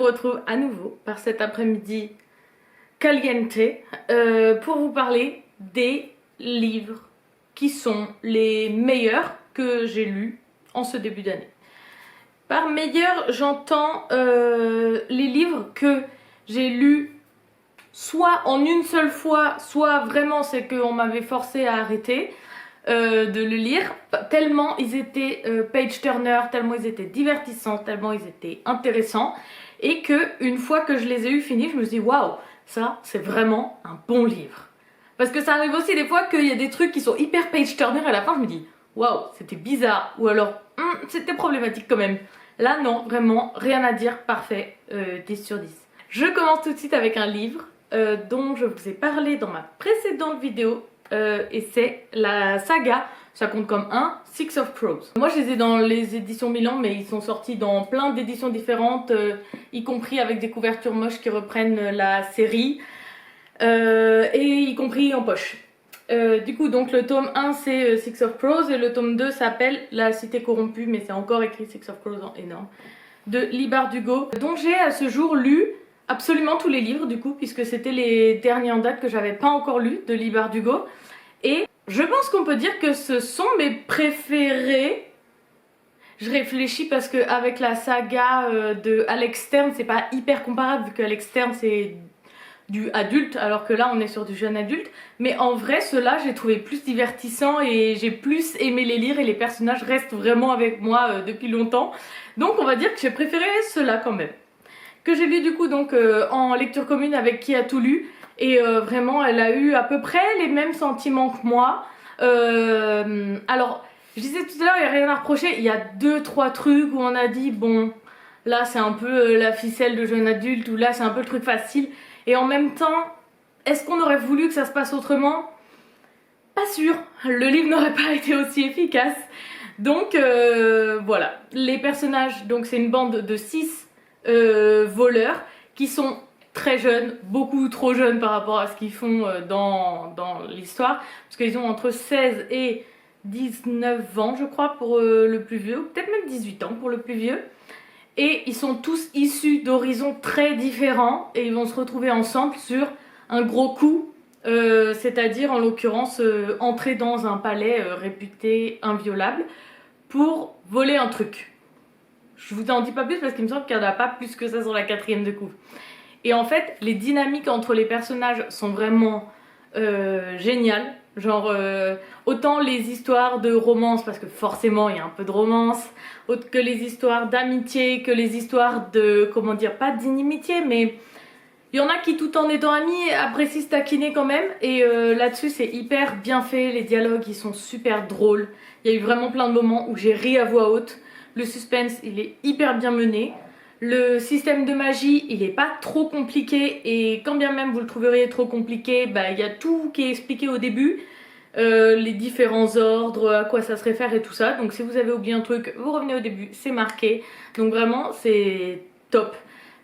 retrouve à nouveau par cet après-midi caliente pour vous parler des livres qui sont les meilleurs que j'ai lus en ce début d'année. Par meilleurs, j'entends les livres que j'ai lus soit en une seule fois, soit vraiment c'est qu'on m'avait forcé à arrêter de le lire, tellement ils étaient page-turner, tellement ils étaient divertissants, tellement ils étaient intéressants, et que une fois que je les ai eu finis, je me suis dit waouh, ça c'est vraiment un bon livre. Parce que ça arrive aussi des fois qu'il y a des trucs qui sont hyper page-turner et à la fin je me dis waouh, c'était bizarre, ou alors c'était problématique quand même. Là non, vraiment rien à dire, parfait, 10 sur 10. Je commence tout de suite avec un livre dont je vous ai parlé dans ma précédente vidéo. Et c'est la saga, ça compte comme un, Six of Crows. Moi je les ai dans les éditions Milan, mais ils sont sortis dans plein d'éditions différentes, y compris avec des couvertures moches qui reprennent la série, et y compris en poche. Du coup donc le tome 1 c'est Six of Crows et le tome 2 s'appelle La Cité Corrompue, mais c'est encore écrit Six of Crows en énorme, de Leigh Bardugo, dont j'ai à ce jour lu absolument tous les livres du coup, puisque c'était les derniers en date que j'avais pas encore lus de Leigh Bardugo. Et je pense qu'on peut dire que ce sont mes préférés. Je réfléchis parce qu'avec la saga de Alex Stern, c'est pas hyper comparable vu que Alex Stern c'est du adulte alors que là on est sur du jeune adulte. Mais en vrai ceux-là j'ai trouvé plus divertissant et j'ai plus aimé les lire et les personnages restent vraiment avec moi depuis longtemps. Donc on va dire que j'ai préféré ceux-là quand même. Que j'ai lu du coup donc en lecture commune avec Qui a tout lu, et vraiment elle a eu à peu près les mêmes sentiments que moi. Alors je disais tout à l'heure il n'y a rien à reprocher, il y a 2-3 trucs où on a dit bon là c'est un peu la ficelle de jeune adulte, ou là c'est un peu le truc facile, et en même temps est-ce qu'on aurait voulu que ça se passe autrement? Pas sûr, le livre n'aurait pas été aussi efficace. Donc voilà, les personnages, donc c'est une bande de 6 voleurs qui sont très jeunes, beaucoup trop jeunes par rapport à ce qu'ils font dans l'histoire, parce qu'ils ont entre 16 et 19 ans je crois pour le plus vieux, ou peut-être même 18 ans pour le plus vieux, et ils sont tous issus d'horizons très différents et ils vont se retrouver ensemble sur un gros coup, c'est-à-dire en l'occurrence entrer dans un palais réputé inviolable pour voler un truc. Je vous en dis pas plus parce qu'il me semble qu'il n'y en a pas plus que ça sur la 4e de couve. Et en fait, les dynamiques entre les personnages sont vraiment géniales. Genre, autant les histoires de romance, parce que forcément il y a un peu de romance, autre que les histoires d'amitié, que les histoires de, comment dire, pas d'inimitié, mais il y en a qui tout en étant amis apprécient se taquiner quand même. Et là-dessus c'est hyper bien fait, les dialogues ils sont super drôles. Il y a eu vraiment plein de moments où j'ai ri à voix haute. Le suspense il est hyper bien mené. Le système de magie il est pas trop compliqué, et quand bien même vous le trouveriez trop compliqué, bah il y a tout qui est expliqué au début. Les différents ordres, à quoi ça se réfère et tout ça. Donc si vous avez oublié un truc, vous revenez au début, c'est marqué. Donc vraiment c'est top.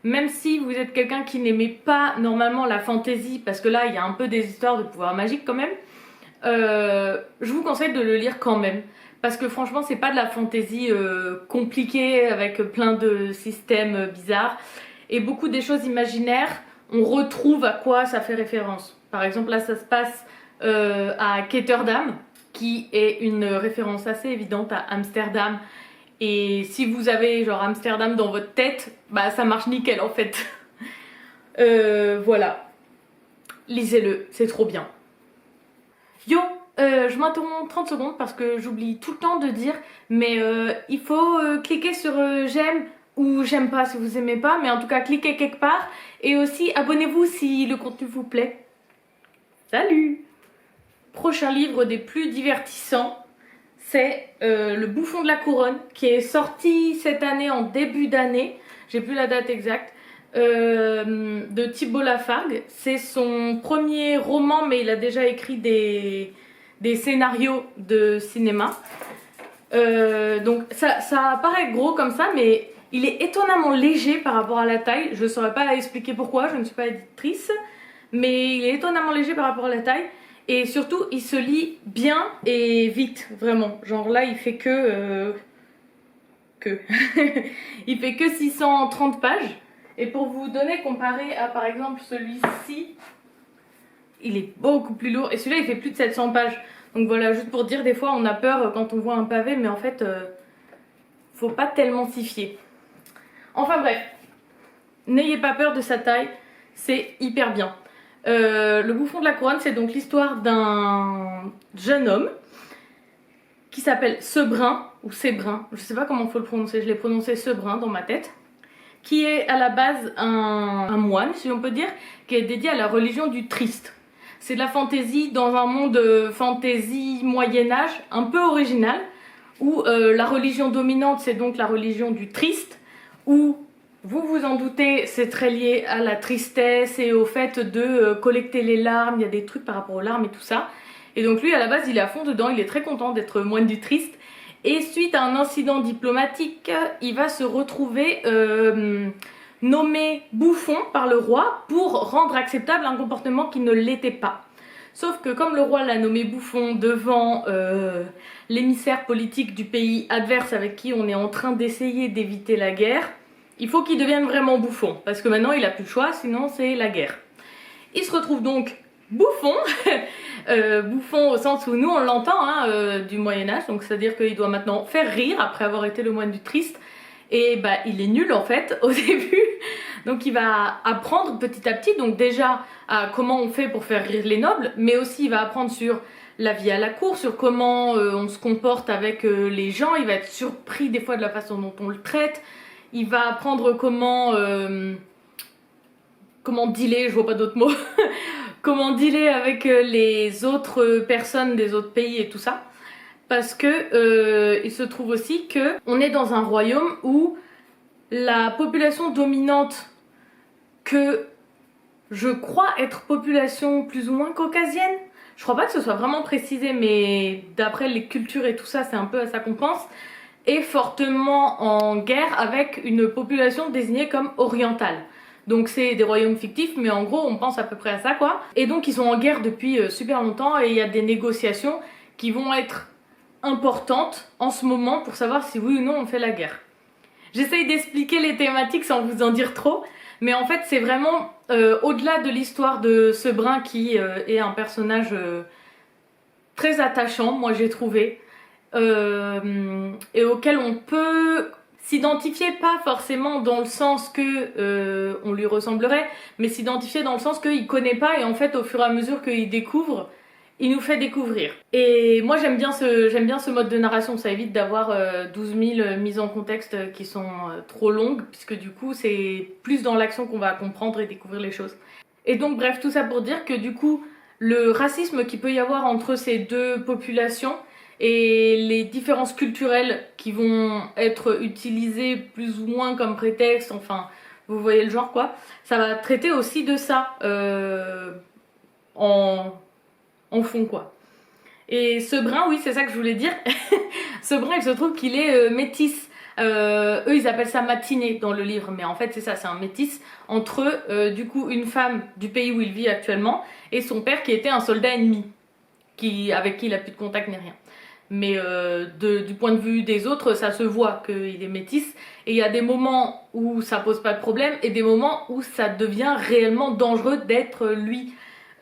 Même si vous êtes quelqu'un qui n'aimait pas normalement la fantasy, parce que là il y a un peu des histoires de pouvoirs magiques quand même, je vous conseille de le lire quand même. Parce que franchement c'est pas de la fantasy compliquée avec plein de systèmes bizarres. Et beaucoup des choses imaginaires, on retrouve à quoi ça fait référence. Par exemple là ça se passe à Ketterdam, qui est une référence assez évidente à Amsterdam. Et si vous avez genre Amsterdam dans votre tête, bah ça marche nickel en fait. Voilà. Lisez-le, c'est trop bien. Yo, je m'interromps 30 secondes parce que j'oublie tout le temps de dire, mais il faut cliquer sur j'aime ou j'aime pas si vous aimez pas, mais en tout cas cliquez quelque part, et aussi abonnez-vous si le contenu vous plaît. Salut! Prochain livre des plus divertissants, c'est Le Bouffon de la Couronne, qui est sorti cette année en début d'année, j'ai plus la date exacte, de Thibault Lafargue. C'est son premier roman, mais il a déjà écrit des scénarios de cinéma. Donc ça paraît gros comme ça, mais il est étonnamment léger par rapport à la taille. Je ne saurais pas expliquer pourquoi, je ne suis pas éditrice, mais il est étonnamment léger par rapport à la taille. Et surtout, il se lit bien et vite, vraiment. Genre là, il fait que... il fait que 630 pages. Et pour vous donner, comparé à par exemple celui-ci, il est beaucoup plus lourd. Et celui-là, il fait plus de 700 pages. Donc voilà, juste pour dire, des fois on a peur quand on voit un pavé, mais en fait, faut pas tellement s'y fier. Enfin bref, n'ayez pas peur de sa taille, c'est hyper bien. Le Bouffon de la Couronne, c'est donc l'histoire d'un jeune homme qui s'appelle Sebrin, ou Sébrin, je sais pas comment il faut le prononcer, je l'ai prononcé Sebrin dans ma tête, qui est à la base un moine, si on peut dire, qui est dédié à la religion du triste. C'est de la fantaisie dans un monde fantaisie Moyen-Âge, un peu original, où la religion dominante, c'est donc la religion du triste, où, vous vous en doutez, c'est très lié à la tristesse et au fait de collecter les larmes, il y a des trucs par rapport aux larmes et tout ça. Et donc lui, à la base, il est à fond dedans, il est très content d'être moine du triste. Et suite à un incident diplomatique, il va se retrouver nommé bouffon par le roi pour rendre acceptable un comportement qui ne l'était pas. Sauf que comme le roi l'a nommé bouffon devant l'émissaire politique du pays adverse avec qui on est en train d'essayer d'éviter la guerre, il faut qu'il devienne vraiment bouffon, parce que maintenant il a plus le choix, sinon c'est la guerre. Il se retrouve donc bouffon, bouffon au sens où nous on l'entend hein, du Moyen-Âge, donc c'est-à-dire qu'il doit maintenant faire rire après avoir été le moine du triste, et bah il est nul en fait au début, donc il va apprendre petit à petit, donc déjà à comment on fait pour faire rire les nobles, mais aussi il va apprendre sur la vie à la cour, sur comment on se comporte avec les gens, il va être surpris des fois de la façon dont on le traite, il va apprendre comment dealer, je vois pas d'autres mots, comment dealer avec les autres personnes des autres pays et tout ça. Parce que il se trouve aussi que on est dans un royaume où la population dominante, que je crois être population plus ou moins caucasienne, je crois pas que ce soit vraiment précisé, mais d'après les cultures et tout ça, c'est un peu à ça qu'on pense, est fortement en guerre avec une population désignée comme orientale. Donc c'est des royaumes fictifs, mais en gros on pense à peu près à ça quoi. Et donc ils sont en guerre depuis super longtemps et il y a des négociations qui vont être importantes en ce moment pour savoir si oui ou non on fait la guerre. J'essaye d'expliquer les thématiques sans vous en dire trop, mais en fait c'est vraiment au-delà de l'histoire de Sebrin qui est un personnage très attachant, moi j'ai trouvé, et auquel on peut s'identifier, pas forcément dans le sens que on lui ressemblerait, mais s'identifier dans le sens qu'il connaît pas et en fait au fur et à mesure qu'il découvre, il nous fait découvrir. Et moi j'aime bien ce mode de narration, ça évite d'avoir 12 000 mises en contexte qui sont trop longues, puisque du coup c'est plus dans l'action qu'on va comprendre et découvrir les choses. Et donc bref, tout ça pour dire que du coup, le racisme qu'il peut y avoir entre ces deux populations et les différences culturelles qui vont être utilisées plus ou moins comme prétexte, enfin, vous voyez le genre quoi, ça va traiter aussi de ça en fond quoi. Et Sebrin, oui c'est ça que je voulais dire, Sebrin il se trouve qu'il est métis. Eux ils appellent ça matinée dans le livre, mais en fait c'est ça, c'est un métis entre du coup une femme du pays où il vit actuellement et son père qui était un soldat ennemi, avec qui il a plus de contact ni rien. Mais du point de vue des autres, ça se voit qu'il est métis. Et il y a des moments où ça pose pas de problème et des moments où ça devient réellement dangereux d'être lui,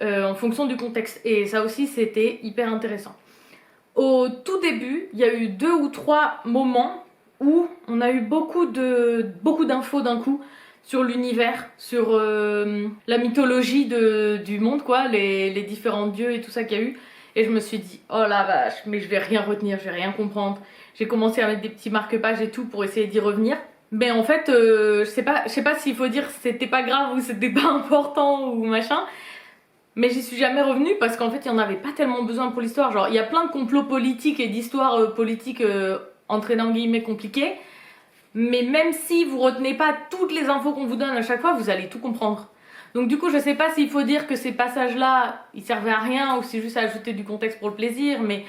en fonction du contexte. Et ça aussi, c'était hyper intéressant. Au tout début, il y a eu 2 ou 3 moments où on a eu beaucoup d'infos d'un coup sur l'univers, sur la mythologie du monde, quoi, les différents dieux et tout ça qu'il y a eu. Et je me suis dit, oh la vache, mais je vais rien retenir, je vais rien comprendre. J'ai commencé à mettre des petits marque-pages et tout pour essayer d'y revenir. Mais en fait, je sais pas s'il faut dire c'était pas grave ou c'était pas important ou machin. Mais j'y suis jamais revenue parce qu'en fait, il y en avait pas tellement besoin pour l'histoire. Genre, il y a plein de complots politiques et d'histoires politiques entre guillemets compliquées. Mais même si vous retenez pas toutes les infos qu'on vous donne à chaque fois, vous allez tout comprendre. Donc du coup, je sais pas s'il faut dire que ces passages-là, ils servaient à rien ou c'est juste à ajouter du contexte pour le plaisir, mais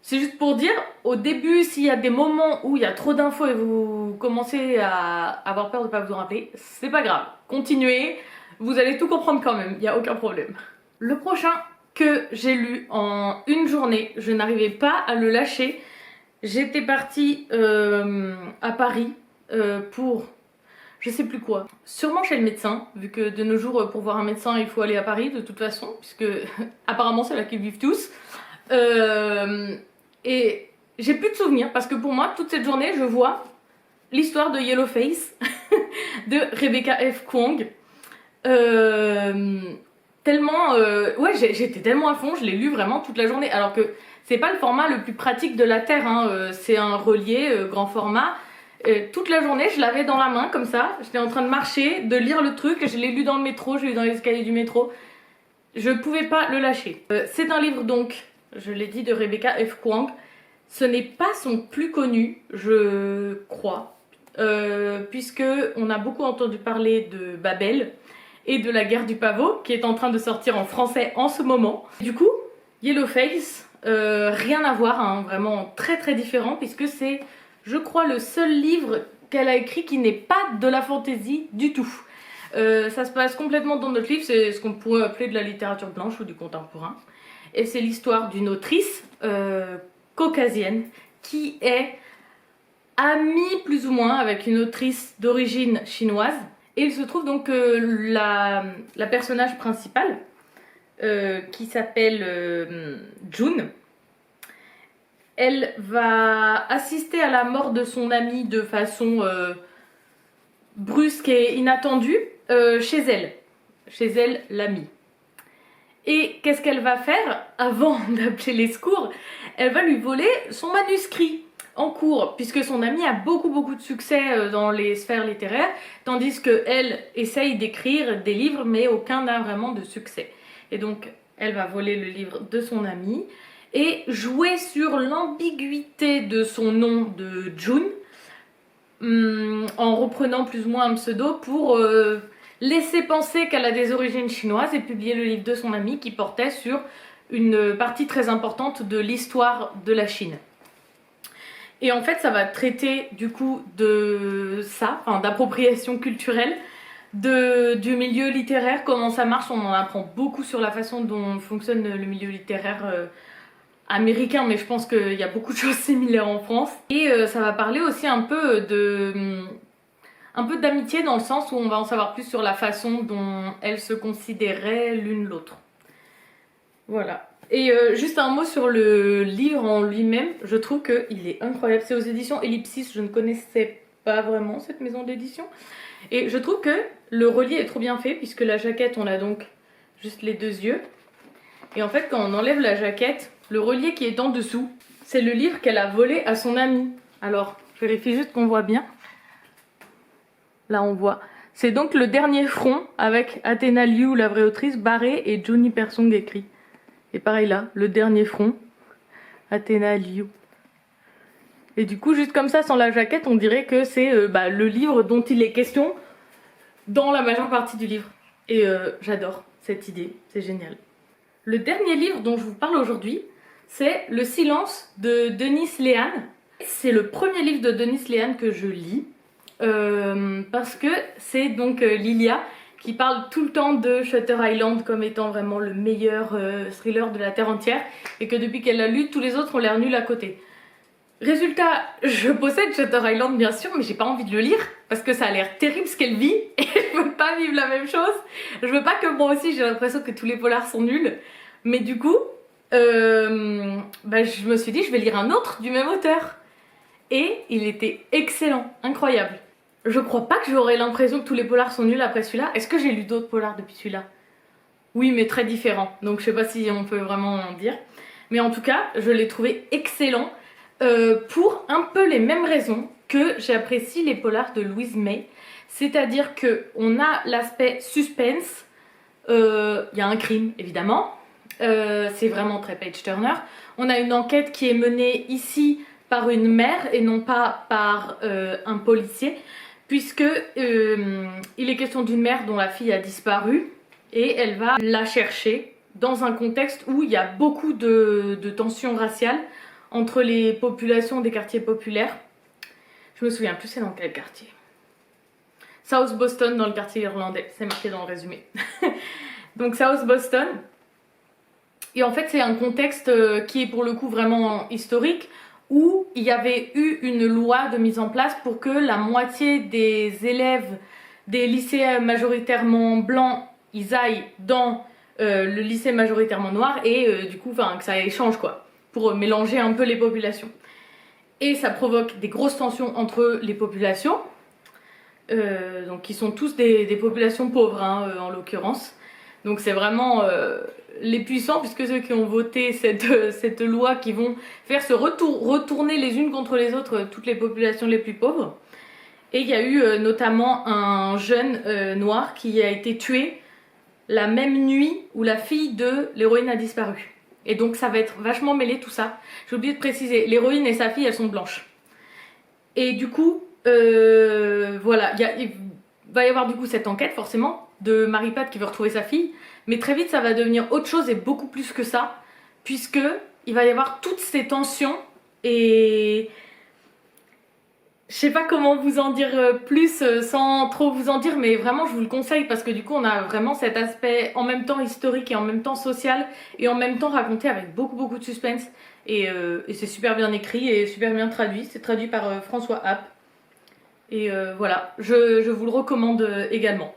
c'est juste pour dire, au début, s'il y a des moments où il y a trop d'infos et vous commencez à avoir peur de pas vous en rappeler, c'est pas grave. Continuez, vous allez tout comprendre quand même, il n'y a aucun problème. Le prochain que j'ai lu en une journée, je n'arrivais pas à le lâcher. J'étais partie à Paris pour je sais plus quoi. Sûrement chez le médecin, vu que de nos jours, pour voir un médecin, il faut aller à Paris de toute façon, puisque apparemment c'est là qu'ils vivent tous. Et j'ai plus de souvenirs, parce que pour moi, toute cette journée, je vois l'histoire de Yellowface, de Rebecca F. Kuang. Tellement... ouais, j'étais tellement à fond, je l'ai lu vraiment toute la journée, alors que c'est pas le format le plus pratique de la Terre, hein. C'est un relié grand format. Toute la journée, je l'avais dans la main comme ça, j'étais en train de marcher, de lire le truc, je l'ai lu dans le métro, je l'ai lu dans les escaliers du métro. Je pouvais pas le lâcher. C'est un livre donc, je l'ai dit, de Rebecca F. Kuang. Ce n'est pas son plus connu, je crois, puisque on a beaucoup entendu parler de Babel et de la guerre du pavot, qui est en train de sortir en français en ce moment. Du coup, Yellowface, rien à voir, hein, vraiment très très différent, puisque c'est, je crois, le seul livre qu'elle a écrit qui n'est pas de la fantasy du tout. Ça se passe complètement dans notre livre, c'est ce qu'on pourrait appeler de la littérature blanche ou du contemporain. Et c'est l'histoire d'une autrice caucasienne qui est amie plus ou moins avec une autrice d'origine chinoise. Et il se trouve donc que la personnage principale, qui s'appelle June, elle va assister à la mort de son amie de façon brusque et inattendue chez elle, l'amie. Et qu'est-ce qu'elle va faire avant d'appeler les secours? Elle va lui voler son manuscrit en cours, puisque son amie a beaucoup de succès dans les sphères littéraires, tandis qu'elle essaye d'écrire des livres, mais aucun n'a vraiment de succès. Et donc, elle va voler le livre de son amie et jouer sur l'ambiguïté de son nom de June, en reprenant plus ou moins un pseudo pour laisser penser qu'elle a des origines chinoises et publier le livre de son amie qui portait sur une partie très importante de l'histoire de la Chine. Et en fait, ça va traiter du coup de ça, enfin, d'appropriation culturelle, du milieu littéraire, comment ça marche. On en apprend beaucoup sur la façon dont fonctionne le milieu littéraire américain, mais je pense qu'il y a beaucoup de choses similaires en France. Et ça va parler aussi un peu d'amitié, dans le sens où on va en savoir plus sur la façon dont elles se considéraient l'une l'autre. Voilà. Et juste un mot sur le livre en lui-même, je trouve qu'il est incroyable. C'est aux éditions Ellipsis, je ne connaissais pas vraiment cette maison d'édition. Et je trouve que le relié est trop bien fait, puisque la jaquette, on a donc juste les deux yeux. Et en fait, quand on enlève la jaquette, le relié qui est en dessous, c'est le livre qu'elle a volé à son amie. Alors, je vérifie juste qu'on voit bien. Là, on voit. C'est donc le dernier front avec Athena Liu, la vraie autrice, barré, et Johnny Persong écrit. Et pareil là, le dernier front, Athena Liu. Et du coup, juste comme ça, sans la jaquette, on dirait que c'est le livre dont il est question dans la majeure partie du livre. Et j'adore cette idée, c'est génial. Le dernier livre dont je vous parle aujourd'hui, c'est Le silence de Dennis Lehane. C'est le premier livre de Dennis Lehane que je lis, parce que c'est donc Lilia qui parle tout le temps de Shutter Island comme étant vraiment le meilleur thriller de la Terre entière, et que depuis qu'elle l'a lu, tous les autres ont l'air nuls à côté. Résultat, je possède Shutter Island bien sûr, mais j'ai pas envie de le lire parce que ça a l'air terrible ce qu'elle vit et je veux pas vivre la même chose. Je veux pas que moi aussi j'ai l'impression que tous les polars sont nuls. Mais du coup, je me suis dit je vais lire un autre du même auteur. Et il était excellent, incroyable. Je crois pas que j'aurais l'impression que tous les polars sont nuls après celui-là. Est-ce que j'ai lu d'autres polars depuis celui-là? Oui, mais très différents. Donc je sais pas si on peut vraiment en dire. Mais en tout cas, je l'ai trouvé excellent. Pour un peu les mêmes raisons que j'apprécie les polars de Louise May. C'est-à-dire qu'on a l'aspect suspense, il y a un crime évidemment, c'est vraiment très page-turner. On a une enquête qui est menée ici par une mère et non pas par un policier, puisque il est question d'une mère dont la fille a disparu et elle va la chercher dans un contexte où il y a beaucoup de tensions raciales entre les populations des quartiers populaires. Je me souviens plus c'est dans quel quartier. South Boston, dans le quartier irlandais, c'est marqué dans le résumé. Donc South Boston. Et en fait c'est un contexte qui est pour le coup vraiment historique, où il y avait eu une loi de mise en place pour que la moitié des élèves des lycées majoritairement blancs, ils aillent dans le lycée majoritairement noir et du coup, que ça échange quoi, pour mélanger un peu les populations. Et ça provoque des grosses tensions entre les populations, donc qui sont tous des populations pauvres hein, en l'occurrence. Donc c'est vraiment les puissants, puisque ceux qui ont voté cette loi qui vont faire se retourner les unes contre les autres toutes les populations les plus pauvres. Et il y a eu notamment un jeune noir qui a été tué la même nuit où la fille de l'héroïne a disparu. Et donc ça va être vachement mêlé tout ça. J'ai oublié de préciser, l'héroïne et sa fille elles sont blanches. Et du coup, voilà, il va y avoir du coup cette enquête forcément de Marie-Pat qui veut retrouver sa fille. Mais très vite ça va devenir autre chose et beaucoup plus que ça. Puisque il va y avoir toutes ces tensions et... Je sais pas comment vous en dire plus sans trop vous en dire, mais vraiment je vous le conseille parce que du coup on a vraiment cet aspect en même temps historique et en même temps social et en même temps raconté avec beaucoup de suspense et c'est super bien écrit et super bien traduit. C'est traduit par François Happ et voilà, je vous le recommande également.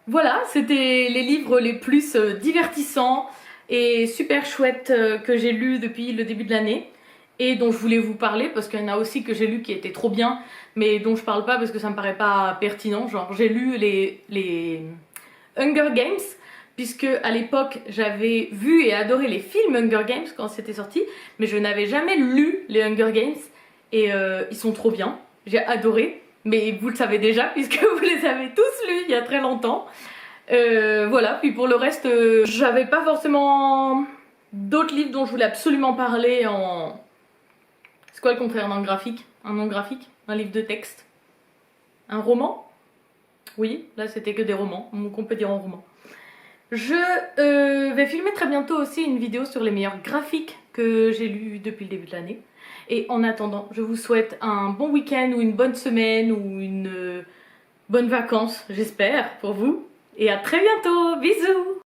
Voilà, c'était les livres les plus divertissants et super chouettes que j'ai lus depuis le début de l'année. Et dont je voulais vous parler parce qu'il y en a aussi que j'ai lu qui étaient trop bien mais dont je parle pas parce que ça me paraît pas pertinent. Genre j'ai lu les Hunger Games puisque à l'époque j'avais vu et adoré les films Hunger Games quand c'était sorti, mais je n'avais jamais lu les Hunger Games et ils sont trop bien, j'ai adoré, mais vous le savez déjà puisque vous les avez tous lus il y a très longtemps. Voilà, puis pour le reste j'avais pas forcément d'autres livres dont je voulais absolument parler en... C'est quoi le contraire d'un graphique? Un non graphique? Un livre de texte? Un roman? Oui, là c'était que des romans, donc on peut dire en roman. Je vais filmer très bientôt aussi une vidéo sur les meilleurs graphiques que j'ai lus depuis le début de l'année. Et en attendant, je vous souhaite un bon week-end ou une bonne semaine ou une bonne vacances, j'espère, pour vous. Et à très bientôt, bisous!